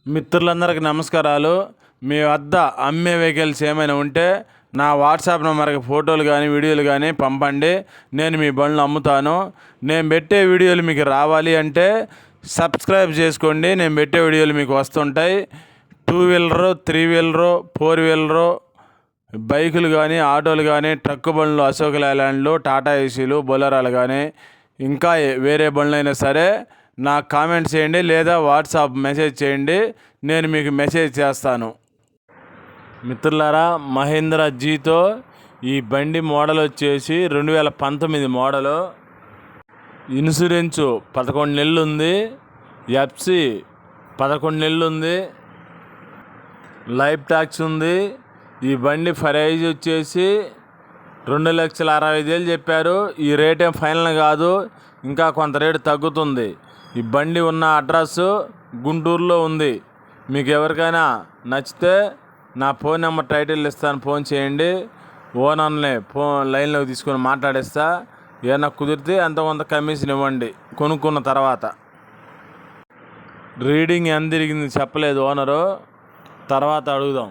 మిత్రులందరికీ నమస్కారాలు. మీ వద్ద అమ్మే వెహికల్స్ ఏమైనా ఉంటే నా వాట్సాప్ నెంబర్కి ఫోటోలు కానీ వీడియోలు కానీ పంపండి. నేను మీ బండ్లు అమ్ముతాను. నేను పెట్టే వీడియోలు మీకు రావాలి అంటే సబ్స్క్రైబ్ చేసుకోండి. నేను పెట్టే వీడియోలు మీకు వస్తుంటాయి. 2 వీలరు, 3 వీలరు, 4 వీలరు బైకులు కానీ, ఆటోలు కానీ, ట్రక్ బండ్లు, అశోక్ లేలాండ్లు, టాటా ఏసీలు, బొలెరోలు కానీ, ఇంకా వేరే బండ్లు అయినా సరే నాకు కామెంట్ చేయండి లేదా వాట్సాప్ మెసేజ్ చేయండి. నేను మీకు మెసేజ్ చేస్తాను. మిత్రులారా, మహేంద్ర జీతో ఈ బండి మోడల్ వచ్చేసి 2019 మోడలు. ఇన్సూరెన్సు 11 నెలలు ఉంది. ఎఫ్సి 11 నెలలు ఉంది. లైఫ్ ట్యాక్స్ ఉంది. ఈ బండి ప్రైజ్ వచ్చేసి 2,65,000 చెప్పారు. ఈ రేట్ ఏం ఫైనల్ కాదు, ఇంకా కొంత రేటు తగ్గుతుంది. ఈ బండి ఉన్న అడ్రస్ గుంటూరులో ఉంది. మీకు ఎవరికైనా నచ్చితే నా ఫోన్ నెంబర్ టైటిల్ ఇస్తాను, ఫోన్ చేయండి. ఓనర్ని లైన్లోకి తీసుకొని మాట్లాడిస్తా. ఏమన్నా కుదిరితే అంత కొంత కమిషన్ ఇవ్వండి కొనుక్కున్న తర్వాత. రీడింగ్ ఎంత తిరిగింది చెప్పలేదు ఓనరు, తర్వాత అడుగుదాం.